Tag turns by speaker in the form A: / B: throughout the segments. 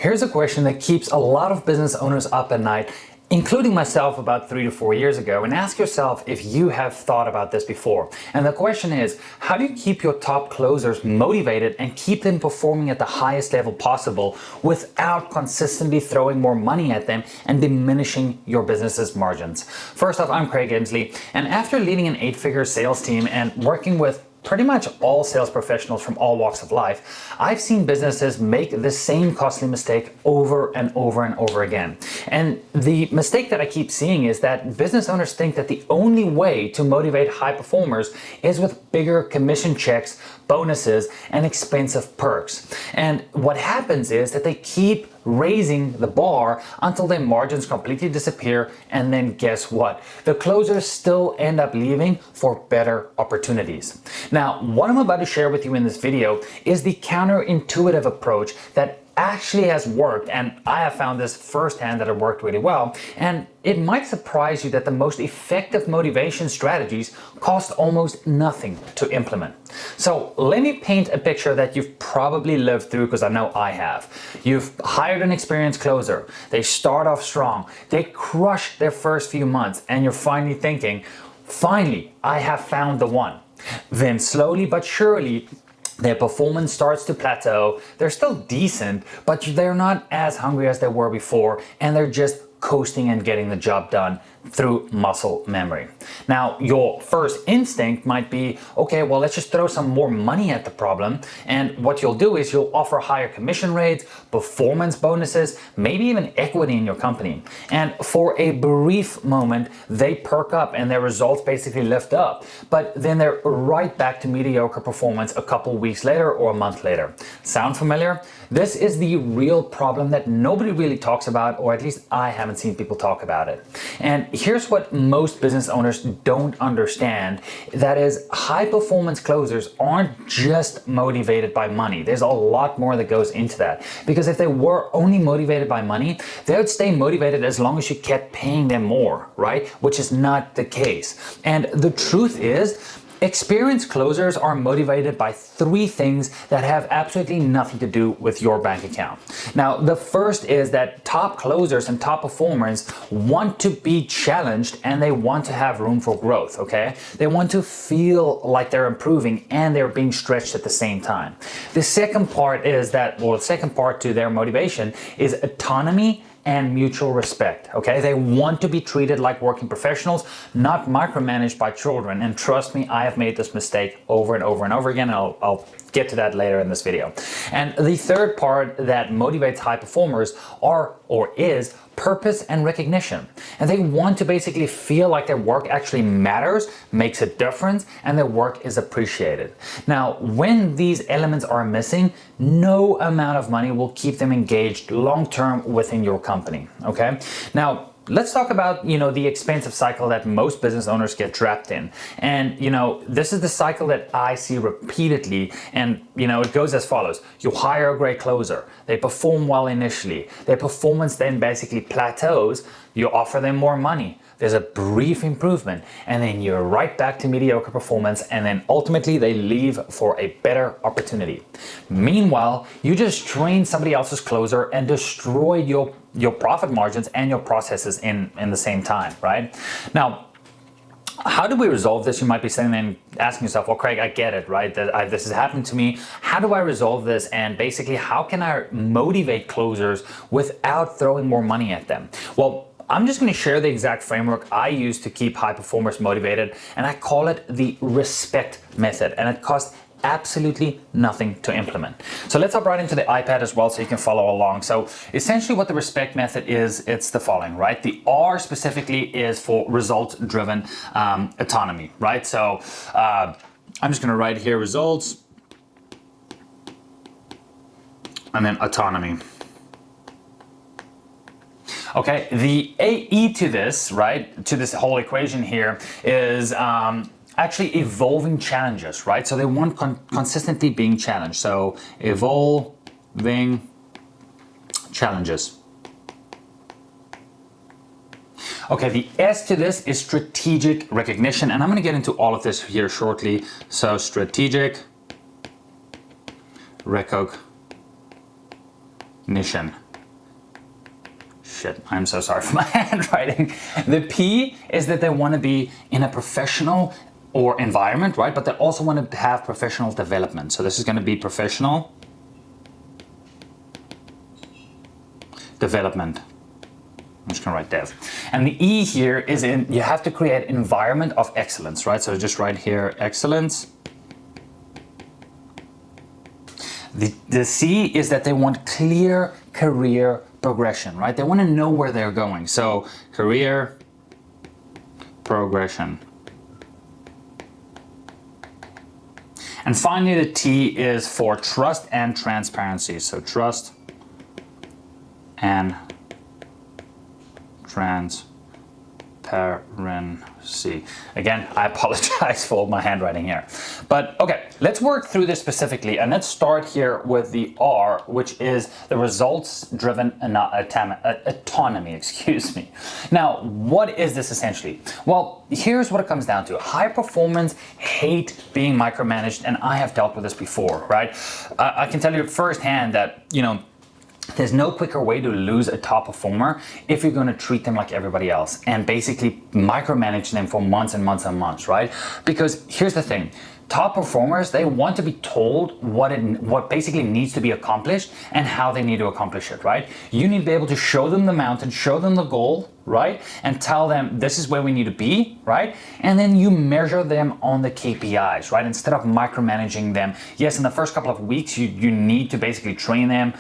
A: Here's a question that keeps a lot of business owners up at night, including myself about 3 to 4 years ago, and ask yourself if you have thought about this before. And the question is, how do you keep your top closers motivated and keep them performing at the highest level possible without consistently throwing more money at them and diminishing your business's margins? First off, I'm Craig Inslee, and after leading an 8-figure sales team and working with pretty much all sales professionals from all walks of life, I've seen businesses make the same costly mistake over and over and over again. And the mistake that I keep seeing is that business owners think that the only way to motivate high performers is with bigger commission checks, bonuses, and expensive perks. And what happens is that they keep raising the bar until their margins completely disappear, and then guess what? The closers still end up leaving for better opportunities. Now, what I'm about to share with you in this video is the counterintuitive approach that actually has worked, and I have found this firsthand that it worked really well. And it might surprise you that the most effective motivation strategies cost almost nothing to implement. So let me paint a picture that you've probably lived through, because I know I have. You've hired an experienced closer. They start off strong. They crush their first few months, and you're finally thinking, finally, I have found the one. Then slowly but surely, their performance starts to plateau. They're still decent, but they're not as hungry as they were before, and they're just coasting and getting the job done through muscle memory. Now, your first instinct might be, okay, well, let's just throw some more money at the problem. And what you'll do is you'll offer higher commission rates, performance bonuses, maybe even equity in your company. And for a brief moment, they perk up and their results basically lift up. But then they're right back to mediocre performance a couple weeks later or a month later. Sound familiar? This is the real problem that nobody really talks about, or at least I haven't seen people talk about it. And here's what most business owners don't understand. That is, high performance closers aren't just motivated by money. There's a lot more that goes into that. Because if they were only motivated by money, they would stay motivated as long as you kept paying them more, right? Which is not the case. And the truth is, experienced closers are motivated by 3 things that have absolutely nothing to do with your bank account. Now, the first is that top closers and top performers want to be challenged, and they want to have room for growth, okay? They want to feel like they're improving and they're being stretched at the same time. The second part is that, well, the second part to their motivation is autonomy and mutual respect, okay? They want to be treated like working professionals, not micromanaged by children. And trust me, I have made this mistake over and over and over again. I'll get to that later in this video. And the third part that motivates high performers is purpose and recognition. And they want to basically feel like their work actually matters, makes a difference, and their work is appreciated. Now, when these elements are missing, no amount of money will keep them engaged long-term within your company, okay? Now, let's talk about, the expensive cycle that most business owners get trapped in. And, this is the cycle that I see repeatedly. And, it goes as follows. You hire a great closer. They perform well initially. Their performance then basically plateaus. You offer them more money. There's a brief improvement, and then you're right back to mediocre performance, and then ultimately they leave for a better opportunity. Meanwhile, you just trained somebody else's closer and destroyed your profit margins and your processes in the same time, right? Now, how do we resolve this? You might be sitting there and asking yourself, well, Craig, I get it, right? This has happened to me. How do I resolve this? And basically, how can I motivate closers without throwing more money at them? Well, I'm just going to share the exact framework I use to keep high performers motivated, and I call it the respect method, and it costs absolutely nothing to implement. So let's hop right into the iPad as well so you can follow along. So essentially what the respect method is, it's the following, right? The R specifically is for results-driven autonomy, right? So I'm just going to write here results and then autonomy. Okay, the AE to this, right, to this whole equation here is actually evolving challenges, right? So they want consistently being challenged. So evolving challenges. Okay, the S to this is strategic recognition, and I'm going to get into all of this here shortly. So strategic recognition. shit, I'm so sorry for my handwriting. The P is that they want to be in a professional or environment, right? But they also want to have professional development. So this is going to be professional development. I'm just going to write dev. And the E here is you have to create an environment of excellence, right? So just write here, excellence. The C is that they want clear career progression, right? They want to know where they're going. So career progression. And finally, the T is for trust and transparency. So trust and transparency. Again, I apologize for my handwriting here. But okay, let's work through this specifically. And let's start here with the R, which is the results-driven autonomy, excuse me. Now, what is this essentially? Well, here's what it comes down to. High performance hate being micromanaged, and I have dealt with this before, right? I can tell you firsthand that, there's no quicker way to lose a top performer if you're going to treat them like everybody else and basically micromanage them for months and months and months, right? Because here's the thing. Top performers, they want to be told what basically needs to be accomplished and how they need to accomplish it, right? You need to be able to show them the mountain, show them the goal, right? And tell them this is where we need to be, right? And then you measure them on the KPIs, right? Instead of micromanaging them. Yes, in the first couple of weeks, you need to basically train them,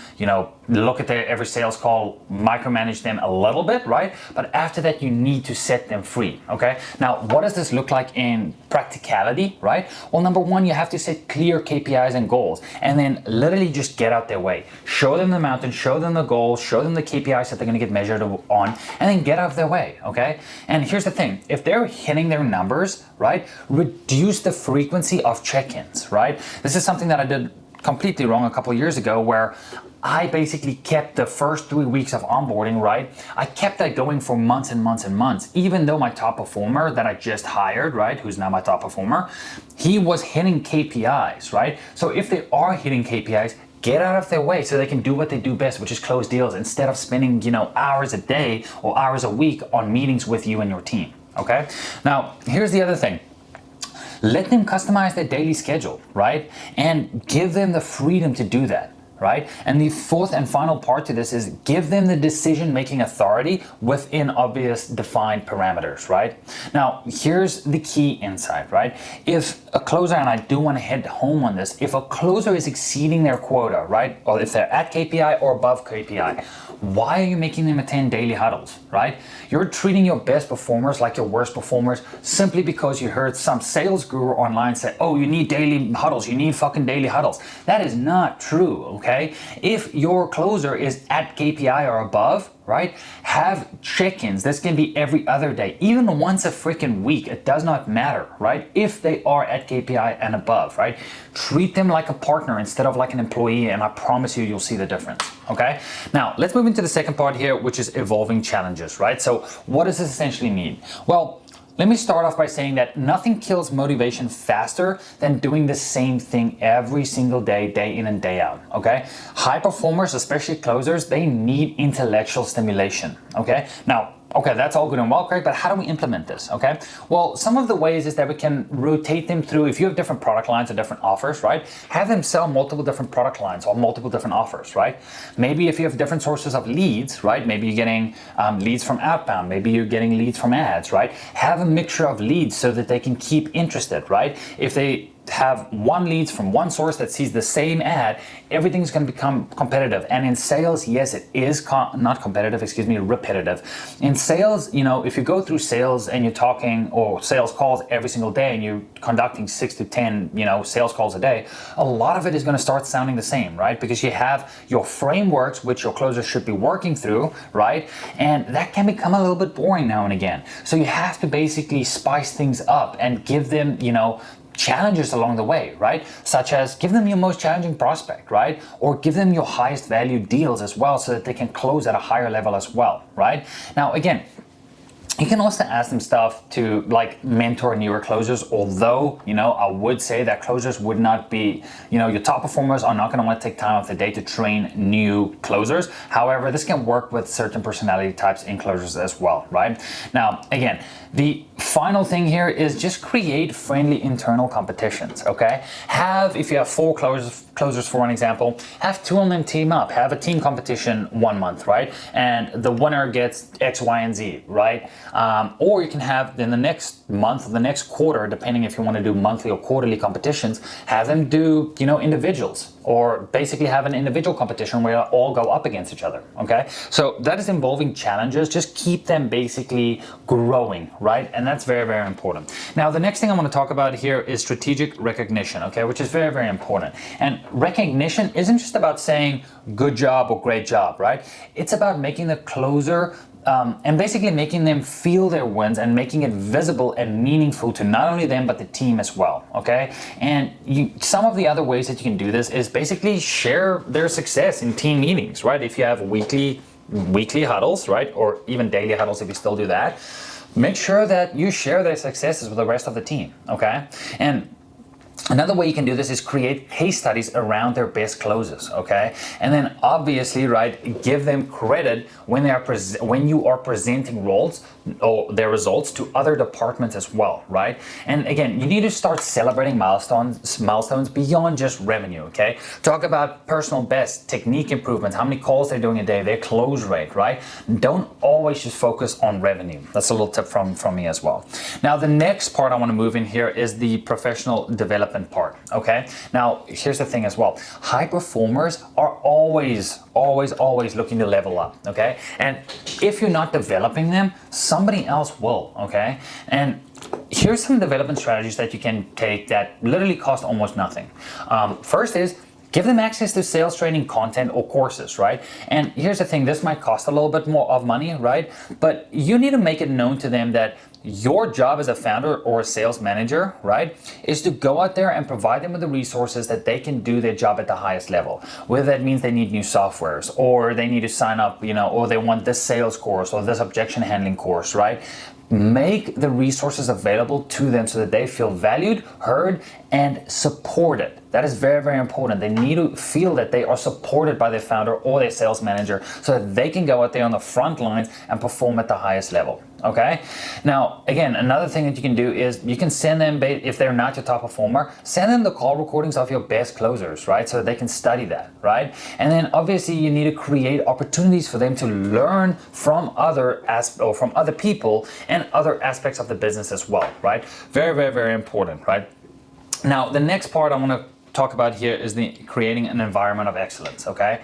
A: look at their every sales call, micromanage them a little bit, right? But after that, you need to set them free, okay? Now, what does this look like in practicality, right? Well, number one, you have to set clear KPIs and goals, and then literally just get out their way. Show them the mountain, show them the goals, show them the KPIs that they're gonna get measured on, and then get out of their way, okay? And here's the thing, if they're hitting their numbers, right, reduce the frequency of check-ins, right? This is something that I did completely wrong a couple of years ago where I basically kept the first 3 weeks of onboarding, right? I kept that going for months and months and months, even though my top performer that I just hired, right, who's now my top performer, he was hitting KPIs, right? So if they are hitting KPIs, get out of their way so they can do what they do best, which is close deals, instead of spending, hours a day or hours a week on meetings with you and your team, okay? Now, here's the other thing. Let them customize their daily schedule, right? And give them the freedom to do that, right? And the fourth and final part to this is give them the decision-making authority within obvious defined parameters, right? Now, here's the key insight, right? If a closer, and I do want to hit home on this, if a closer is exceeding their quota, right? Or if they're at KPI or above KPI, why are you making them attend daily huddles, right? You're treating your best performers like your worst performers simply because you heard some sales guru online say, oh, you need daily huddles, you need fucking daily huddles. That is not true, okay? If your closer is at KPI or above, right? Have check-ins. This can be every other day, even once a freaking week. It does not matter, right? If they are at KPI and above, right? Treat them like a partner instead of like an employee, and I promise you, you'll see the difference, okay? Now, let's move into the second part here, which is evolving challenges, right? So what does this essentially mean? Well, let me start off by saying that nothing kills motivation faster than doing the same thing every single day, day in and day out, okay? High performers, especially closers, they need intellectual stimulation, okay? Now, okay, that's all good and well, Craig, but how do we implement this, okay? Well, some of the ways is that we can rotate them through, if you have different product lines or different offers, right? Have them sell multiple different product lines or multiple different offers, right? Maybe if you have different sources of leads, right? Maybe you're getting leads from outbound, maybe you're getting leads from ads, right? Have a mixture of leads so that they can keep interested, right? If they have one leads from one source that sees the same ad, everything's going to become competitive. And in sales, yes, it is not competitive, excuse me, repetitive. In sales, if you go through sales and you're talking or sales calls every single day and you're conducting 6 to 10, sales calls a day, a lot of it is going to start sounding the same, right? Because you have your frameworks, which your closers should be working through, right? And that can become a little bit boring now and again. So you have to basically spice things up and give them, challenges along the way, right? Such as give them your most challenging prospect, right? Or give them your highest value deals as well so that they can close at a higher level as well, right? Now, again, You can also ask them stuff to like mentor newer closers, although, I would say that closers would not be, your top performers are not going to want to take time off the day to train new closers. However, this can work with certain personality types in closers as well, right? Now, again, the final thing here is just create friendly internal competitions, okay? If you have 4 closers for an example, have 2 of them team up, have a team competition 1 month, right? And the winner gets X, Y, and Z, right? Or you can have in the next month or the next quarter, depending if you want to do monthly or quarterly competitions, have them do, individuals, or basically have an individual competition where they all go up against each other, okay? So that is involving challenges. Just keep them basically growing, right? And that's very, very important. Now, the next thing I want to talk about here is strategic recognition, okay, which is very, very important. And recognition isn't just about saying good job or great job, right? It's about making the closer and basically making them feel their wins and making it visible and meaningful to not only them but the team as well, okay? And some of the other ways that you can do this is basically share their success in team meetings, right? If you have weekly huddles, right, or even daily huddles if you still do that, make sure that you share their successes with the rest of the team, okay? And another way you can do this is create case studies around their best closes, okay? And then obviously, right, give them credit when you are presenting roles or their results to other departments as well, right? And again, you need to start celebrating milestones beyond just revenue, okay? Talk about personal best, technique improvements, how many calls they're doing a day, their close rate, right? Don't always just focus on revenue. That's a little tip from me as well. Now, the next part I want to move in here is the professional development part, okay? Now, here's the thing as well. High performers are always looking to level up, okay? And if you're not developing them, somebody else will, okay? And here's some development strategies that you can take that literally cost almost nothing. First is give them access to sales training content or courses, right? And here's the thing, this might cost a little bit more of money, right? But you need to make it known to them that your job as a founder or a sales manager, right, is to go out there and provide them with the resources that they can do their job at the highest level. Whether that means they need new softwares, or they need to sign up, or they want this sales course or this objection handling course, right? Make the resources available to them so that they feel valued, heard, and supported. That is very, very important. They need to feel that they are supported by their founder or their sales manager so that they can go out there on the front lines and perform at the highest level, okay? Now, again, another thing that you can do is you can send them, if they're not your top performer, send them the call recordings of your best closers, right? So that they can study that, right? And then obviously you need to create opportunities for them to learn from other people and other aspects of the business as well, right? Very, very, very important, right? Now, the next part I want to talk about here is creating an environment of excellence, okay?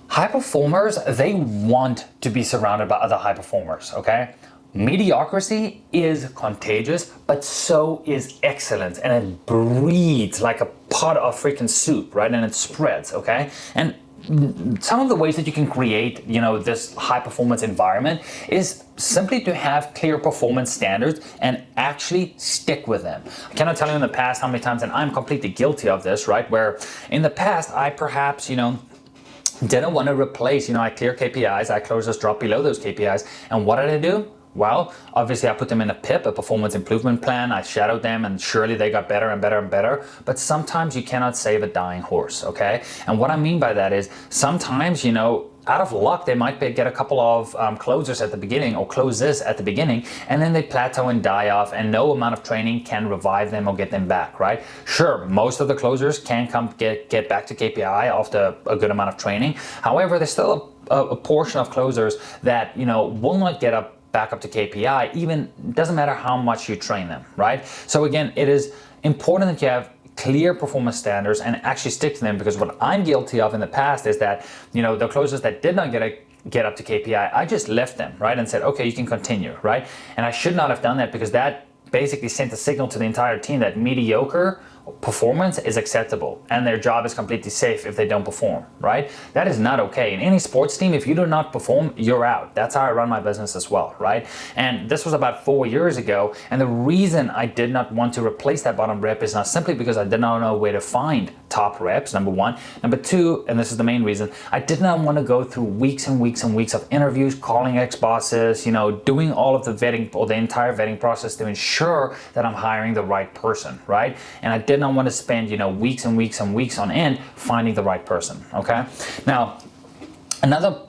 A: High performers, they want to be surrounded by other high performers, okay? Mediocrity is contagious, but so is excellence, and it breeds like a pot of freaking soup, right? And it spreads, okay? And some of the ways that you can create, this high performance environment is simply to have clear performance standards and actually stick with them. I cannot tell you in the past how many times, and I'm completely guilty of this, right? Where in the past, I perhaps, didn't want to replace, I clear KPIs, I closers drop below those KPIs. And what did I do? Well, obviously I put them in a PIP, a performance improvement plan. I shadowed them and surely they got better and better and better. But sometimes you cannot save a dying horse, okay? And what I mean by that is sometimes, out of luck, they might get a couple of closers at the beginning or closes at the beginning, and then they plateau and die off, and no amount of training can revive them or get them back, right? Sure, most of the closers can get back to KPI after a good amount of training. However, there's still a portion of closers that, will not get back up to KPI, even doesn't matter how much you train them, right? So again, it is important that you have clear performance standards and actually stick to them, because what I'm guilty of in the past is that, the closers that did not get up to KPI, I just left them, right? And said, okay, you can continue, right? And I should not have done that, because that basically sent a signal to the entire team that mediocre performance is acceptable and their job is completely safe if they don't perform, right? That is not okay. In any sports team, if you do not perform, you're out. That's how I run my business as well, right? And this was about 4 years ago. And the reason I did not want to replace that bottom rep is not simply because I did not know where to find top reps, number one. Number two, and this is the main reason, I did not want to go through weeks and weeks and weeks of interviews, calling ex-bosses, doing all of the vetting or the entire vetting process to ensure that I'm hiring the right person, right? And I did not want to spend, weeks and weeks and weeks on end finding the right person, okay? Now, another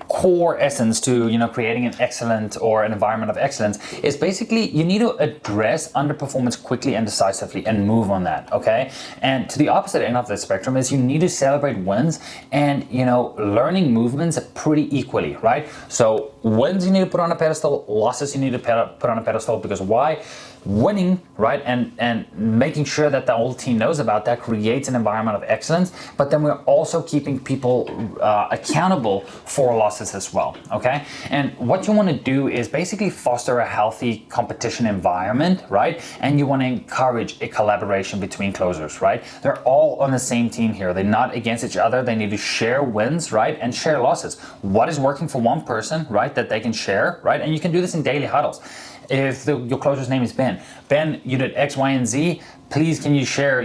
A: core essence to creating an excellent or an environment of excellence is basically you need to address underperformance quickly and decisively and move on that, okay? And to the opposite end of the spectrum is you need to celebrate wins and learning movements pretty equally, right? So wins you need to put on a pedestal, losses you need to put on a pedestal, because why? Winning, right, and making sure that the whole team knows about that creates an environment of excellence, but then we're also keeping people accountable for losses as well, okay? And what you want to do is basically foster a healthy competition environment, right? And you want to encourage a collaboration between closers, right? They're all on the same team here. They're not against each other. They need to share wins, right, and share losses. What is working for one person, right, that they can share, right? And you can do this in daily huddles. If your closer's name is Ben, you did X, Y, and Z, please can you share,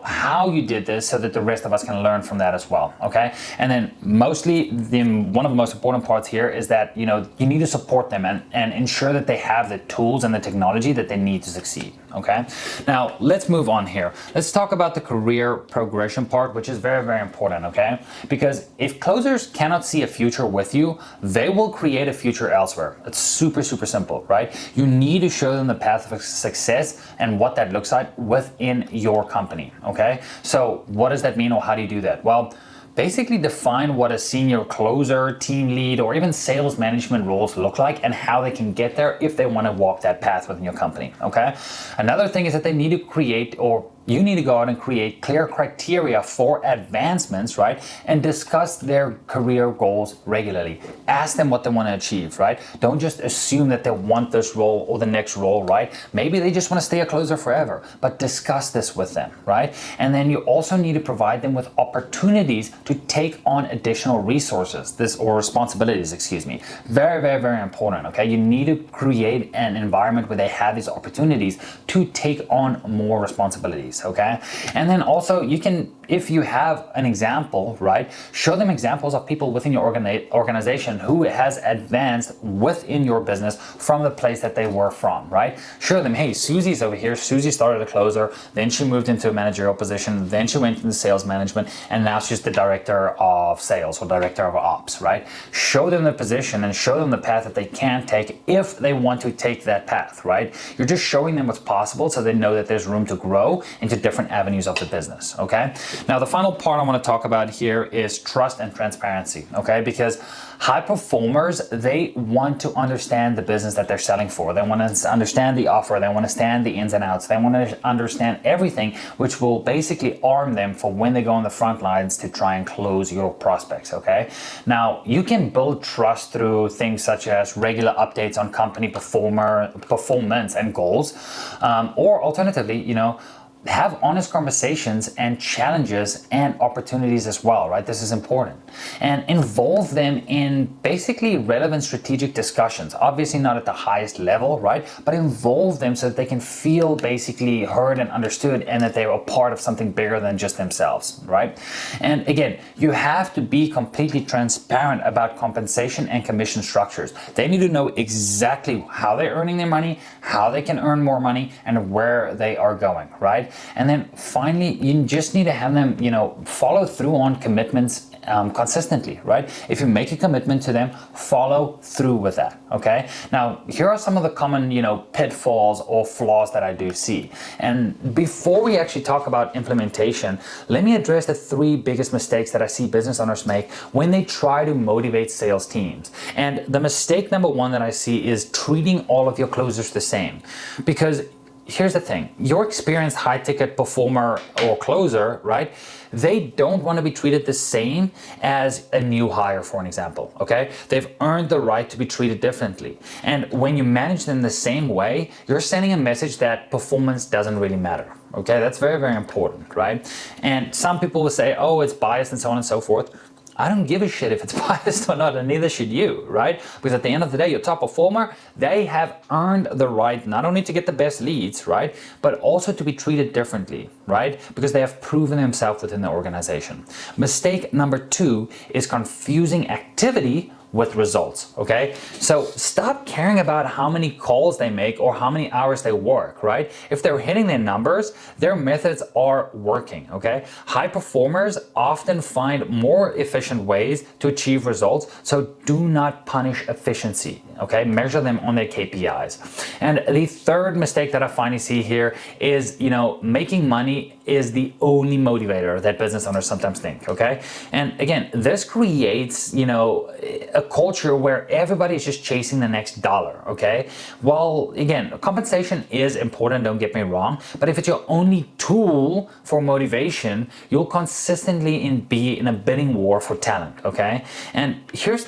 A: how you did this so that the rest of us can learn from that as well, okay? And then mostly, one of the most important parts here is that, you need to support them and ensure that they have the tools and the technology that they need to succeed, okay? Now, let's move on here. Let's talk about the career progression part, which is very, very important, okay? Because if closers cannot see a future with you, they will create a future elsewhere. It's super, super simple, right? You need to show them the path of success and what that looks like within your company, okay? So what does that mean, or how do you do that? Well, basically define what a senior closer, team lead, or even sales management roles look like and how they can get there if they want to walk that path within your company, okay? Another thing is that they need to create, or you need to go out and create clear criteria for advancements, right? And discuss their career goals regularly. Ask them what they want to achieve, right? Don't just assume that they want this role or the next role, right? Maybe they just want to stay a closer forever, but discuss this with them, right? And then you also need to provide them with opportunities to take on additional resources, or responsibilities, excuse me. Very, very, very important, okay? You need to create an environment where they have these opportunities to take on more responsibilities, okay? And then also you can, if you have an example, right, show them examples of people within your organization who has advanced within your business from the place that they were from, right? Show them, hey, Susie's over here. Susie started a closer, then she moved into a managerial position, then she went into sales management, and now she's the director of sales or director of ops, right? Show them the position and show them the path that they can take if they want to take that path, right? You're just showing them what's possible so they know that there's room to grow into different avenues of the business, okay? Now, the final part I want to talk about here is trust and transparency, okay? Because high performers, they want to understand the business that they're selling for. They want to understand the offer. They want to understand the ins and outs. They want to understand everything, which will basically arm them for when they go on the front lines to try and close your prospects, okay? Now, you can build trust through things such as regular updates on company performance and goals, or alternatively, have honest conversations and challenges and opportunities as well, right? This is important. And involve them in basically relevant strategic discussions, obviously not at the highest level, right? But involve them so that they can feel basically heard and understood and that they are a part of something bigger than just themselves, right? And again, you have to be completely transparent about compensation and commission structures. They need to know exactly how they're earning their money, how they can earn more money, and where they are going, right? And then finally, you just need to have them, follow through on commitments consistently, right? If you make a commitment to them, follow through with that, okay? Now, here are some of the common, pitfalls or flaws that I do see. And before we actually talk about implementation, let me address the 3 biggest mistakes that I see business owners make when they try to motivate sales teams. And the mistake number 1 that I see is treating all of your closers the same. Because here's the thing, your experienced high ticket performer or closer, right? They don't want to be treated the same as a new hire, for an example, okay? They've earned the right to be treated differently. And when you manage them the same way, you're sending a message that performance doesn't really matter, okay? That's very, very important, right? And some people will say, oh, it's biased and so on and so forth. I don't give a shit if it's biased or not, and neither should you, right? Because at the end of the day, your top performer, they have earned the right not only to get the best leads, right, but also to be treated differently, right? Because they have proven themselves within the organization. Mistake number 2 is confusing activity with results, okay? So stop caring about how many calls they make or how many hours they work, right? If they're hitting their numbers, their methods are working, okay? High performers often find more efficient ways to achieve results, so do not punish efficiency, okay? Measure them on their KPIs. And the third mistake that I finally see here is, making money is the only motivator that business owners sometimes think, okay? And again, this creates, a culture where everybody is just chasing the next dollar, okay? Well, again, compensation is important, don't get me wrong, but if it's your only tool for motivation, you'll consistently be in a bidding war for talent, okay? And here's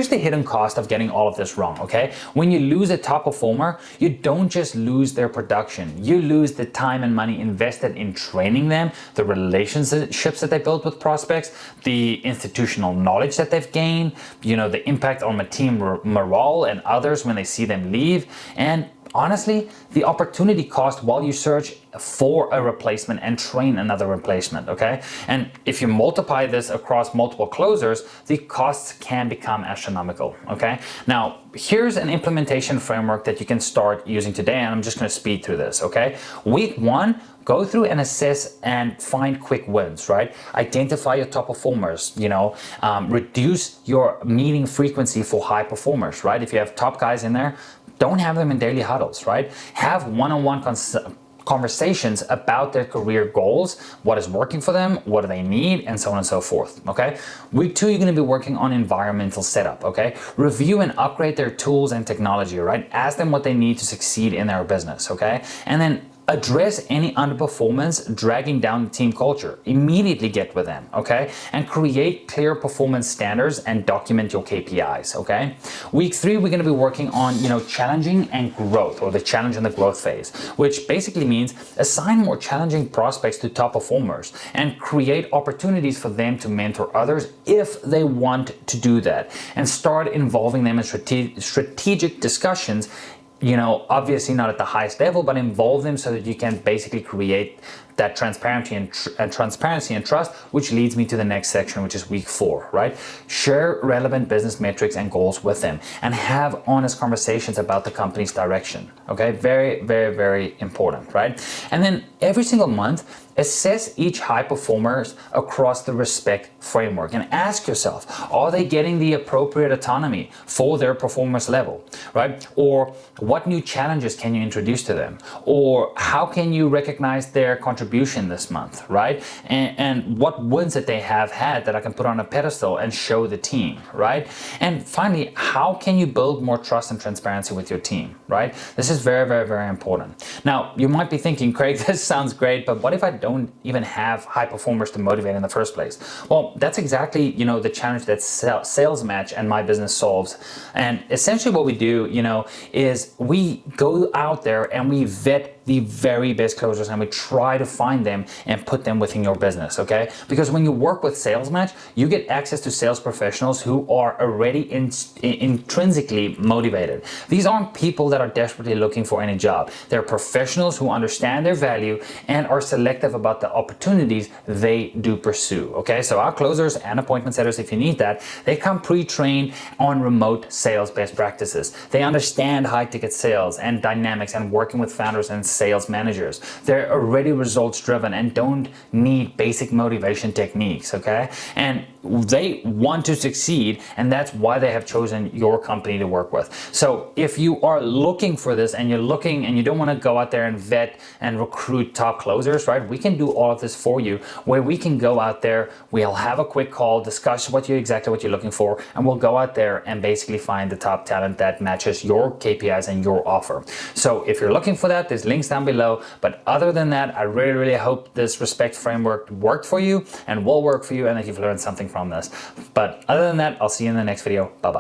A: the hidden cost of getting all of this wrong, okay? When you lose a top performer, you don't just lose their production. You lose the time and money invested in training them, the relationships that they built with prospects, the institutional knowledge that they've gained, the impact on the team morale and others when they see them leave, and honestly, the opportunity cost while you search for a replacement and train another replacement, okay? And if you multiply this across multiple closers, the costs can become astronomical, okay? Now, here's an implementation framework that you can start using today, and I'm just gonna speed through this, okay? Week 1, go through and assess and find quick wins, right? Identify your top performers, reduce your meeting frequency for high performers, right? If you have top guys in there, don't have them in daily huddles, right? Have one-on-one conversations about their career goals, what is working for them, what do they need, and so on and so forth, okay? Week 2, you're gonna be working on environmental setup, okay? Review and upgrade their tools and technology, right? Ask them what they need to succeed in their business, okay? And then address any underperformance dragging down the team culture. Immediately get with them, okay? And create clear performance standards and document your KPIs, okay? Week 3, we're gonna be working on, challenging and growth, or the challenge and the growth phase, which basically means assign more challenging prospects to top performers and create opportunities for them to mentor others if they want to do that, and start involving them in strategic discussions, obviously not at the highest level, but involve them so that you can basically create that transparency and trust, which leads me to the next section, which is week 4, right? Share relevant business metrics and goals with them and have honest conversations about the company's direction, okay? Very, very, very important, right? And then every single month, assess each high performers across the respect framework and ask yourself, are they getting the appropriate autonomy for their performance level, right? Or what new challenges can you introduce to them? Or how can you recognize their contribution this month, right? And what wins that they have had that I can put on a pedestal and show the team, right? And finally, how can you build more trust and transparency with your team, right? This is very, very, very important. Now, you might be thinking, Craig, this sounds great, but what if I don't even have high performers to motivate in the first place? Well, that's exactly, the challenge that Sales Match and my business solves. And essentially what we do, is we go out there and we vet the very best closers and we try to find them and put them within your business, okay? Because when you work with Sales Match, you get access to sales professionals who are already intrinsically motivated. These aren't people that are desperately looking for any job. They're professionals who understand their value and are selective about the opportunities they do pursue, okay? So our closers and appointment setters, if you need that, they come pre-trained on remote sales best practices. They understand high-ticket sales and dynamics and working with founders and sales managers. They're already results driven and don't need basic motivation techniques, okay? And they want to succeed, and that's why they have chosen your company to work with. So if you are looking for this and you're looking and you don't want to go out there and vet and recruit top closers, right? We can do all of this for you, where we can go out there, we'll have a quick call, discuss exactly what you're looking for, and we'll go out there and basically find the top talent that matches your KPIs and your offer. So if you're looking for that, there's links down below. But other than that, I really, really hope this respect framework worked for you and will work for you, and that you've learned something from this. But other than that, I'll see you in the next video. Bye-bye.